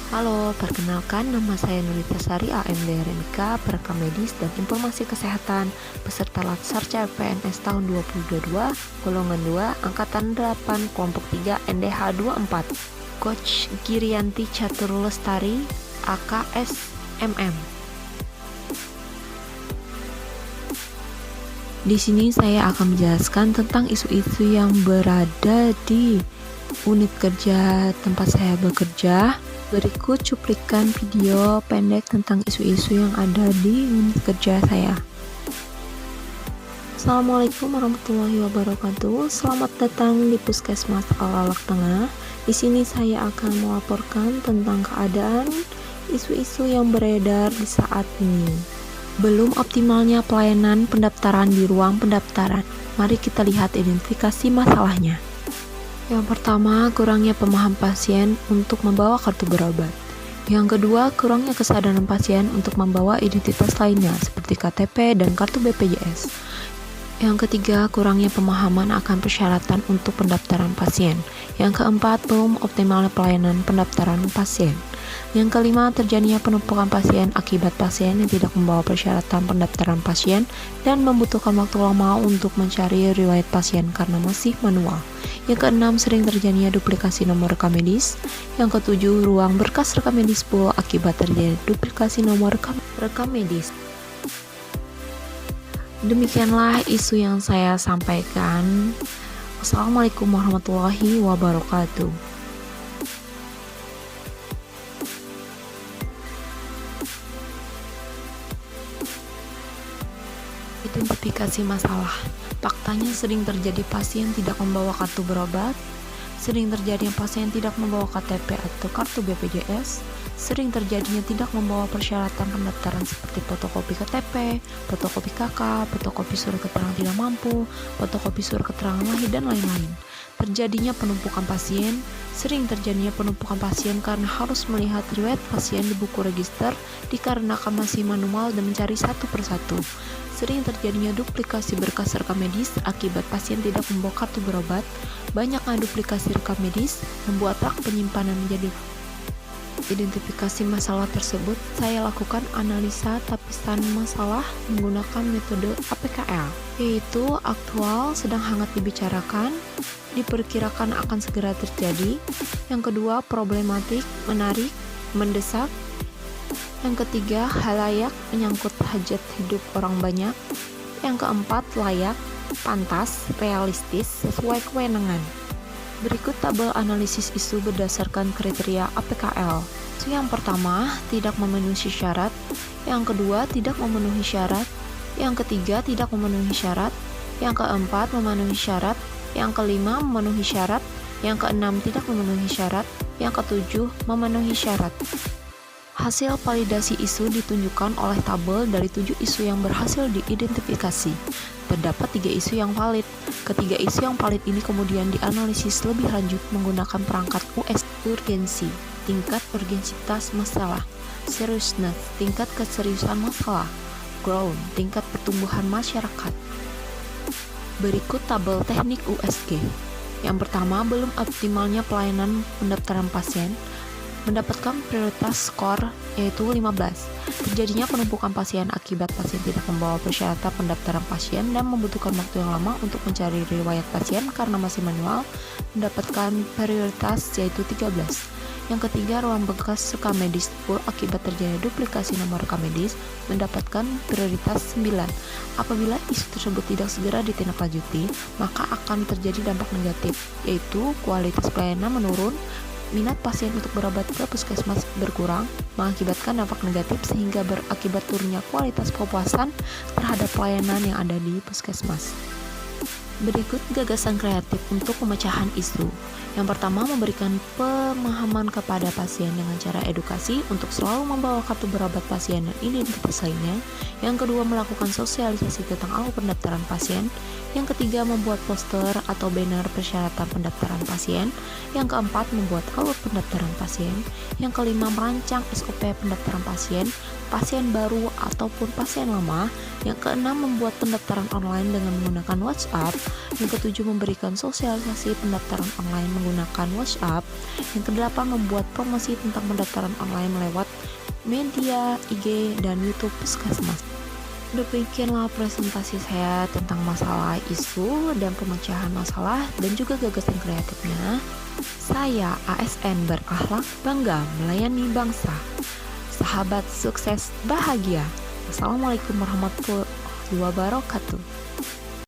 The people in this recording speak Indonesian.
Halo, perkenalkan nama saya Nurita Sari, AMD RMK, perekam medis dan informasi kesehatan, peserta Latsar CPNS tahun 2022, golongan 2, angkatan 8, kelompok 3, NDH 24. Coach Girianti Catur Lestari, AKSMM. Di sini saya akan menjelaskan tentang isu-isu yang berada di unit kerja tempat saya bekerja. Berikut cuplikan video pendek tentang isu-isu yang ada di unit kerja saya. Assalamualaikum warahmatullahi wabarakatuh. Selamat datang di Puskesmas Alalak Tengah. Di sini saya akan melaporkan tentang keadaan isu-isu yang beredar di saat ini. Belum optimalnya pelayanan pendaftaran di ruang pendaftaran. Mari kita lihat identifikasi masalahnya. Yang pertama, kurangnya pemahaman pasien untuk membawa kartu berobat. Yang kedua, kurangnya kesadaran pasien untuk membawa identitas lainnya seperti KTP dan kartu BPJS. Yang ketiga, kurangnya pemahaman akan persyaratan untuk pendaftaran pasien. Yang keempat, belum optimalnya pelayanan pendaftaran pasien. Yang kelima, terjadinya penumpukan pasien akibat pasien yang tidak membawa persyaratan pendaftaran pasien dan membutuhkan waktu lama untuk mencari riwayat pasien karena masih manual. Yang keenam, sering terjadinya duplikasi nomor rekam medis. Yang ketujuh, ruang berkas rekam medis full akibat terjadi duplikasi nomor rekam medis. Demikianlah isu yang saya sampaikan. Wassalamualaikum warahmatullahi wabarakatuh. Identifikasi masalah. Faktanya sering terjadi pasien tidak membawa kartu berobat, sering terjadinya pasien tidak membawa KTP atau kartu BPJS, sering terjadinya tidak membawa persyaratan pendaftaran seperti fotokopi KTP, fotokopi KK, fotokopi surat keterangan tidak mampu, fotokopi surat keterangan lahir, dan lain-lain. Terjadinya penumpukan pasien, sering terjadinya penumpukan pasien karena harus melihat riwayat pasien di buku register dikarenakan masih manual dan mencari satu persatu. Sering terjadinya duplikasi berkas rekam medis akibat pasien tidak membawa kartu berobat. Banyaknya duplikasi rekam medis membuat rak penyimpanan menjadi. Identifikasi masalah tersebut, saya lakukan analisa tapisan masalah menggunakan metode APKL, yaitu aktual, sedang hangat dibicarakan, diperkirakan akan segera terjadi. Yang kedua, problematik, menarik, mendesak. Yang ketiga, halayak, menyangkut hajat hidup orang banyak. Yang keempat, layak, pantas, realistis, sesuai kewenangan. Berikut tabel analisis isu berdasarkan kriteria APKL. Isu yang pertama, tidak memenuhi syarat. Yang kedua, tidak memenuhi syarat. Yang ketiga, tidak memenuhi syarat. Yang keempat, memenuhi syarat. Yang kelima, memenuhi syarat. Yang keenam, tidak memenuhi syarat. Yang ketujuh, memenuhi syarat. Hasil validasi isu ditunjukkan oleh tabel dari 7 isu yang berhasil diidentifikasi. Terdapat 3 isu yang valid. Ketiga isu yang valid ini kemudian dianalisis lebih lanjut menggunakan perangkat US. Urgensi, tingkat urgensitas masalah. Seriousness, tingkat keseriusan masalah. Growth, tingkat pertumbuhan masyarakat. Berikut tabel teknik USG. Yang pertama, belum optimalnya pelayanan pendaftaran pasien. Mendapatkan prioritas skor yaitu 15. Terjadinya penumpukan pasien akibat pasien tidak membawa persyaratan pendaftaran pasien dan membutuhkan waktu yang lama untuk mencari riwayat pasien karena masih manual, mendapatkan prioritas yaitu 13. Yang ketiga, ruang bekas rekam medis full akibat terjadi duplikasi nomor rekam medis, mendapatkan prioritas 9. Apabila isu tersebut tidak segera ditindaklanjuti, maka akan terjadi dampak negatif, yaitu kualitas pelayanan menurun, minat pasien untuk berobat ke puskesmas berkurang, mengakibatkan dampak negatif sehingga berakibat turunnya kualitas kepuasan terhadap pelayanan yang ada di puskesmas. Berikut gagasan kreatif untuk pemecahan isu. Yang pertama, memberikan pemahaman kepada pasien dengan cara edukasi untuk selalu membawa kartu berobat pasien dan identitas lainnya. Yang kedua, melakukan sosialisasi tentang alur pendaftaran pasien. Yang ketiga, membuat poster atau banner persyaratan pendaftaran pasien. Yang keempat, membuat alur pendaftaran pasien. Yang kelima, merancang SOP pendaftaran pasien. pasien baru ataupun pasien lama. Yang keenam, membuat pendaftaran online dengan menggunakan WhatsApp. Yang ketujuh, memberikan sosialisasi pendaftaran online menggunakan WhatsApp. Yang kedelapan, membuat promosi tentang pendaftaran online lewat media IG dan YouTube Puskesmas. Demikianlah presentasi saya tentang masalah isu dan pemecahan masalah dan juga gagasan kreatifnya. Saya ASN berakhlak, bangga melayani bangsa. Sahabat sukses bahagia. Wassalamualaikum warahmatullahi wabarakatuh.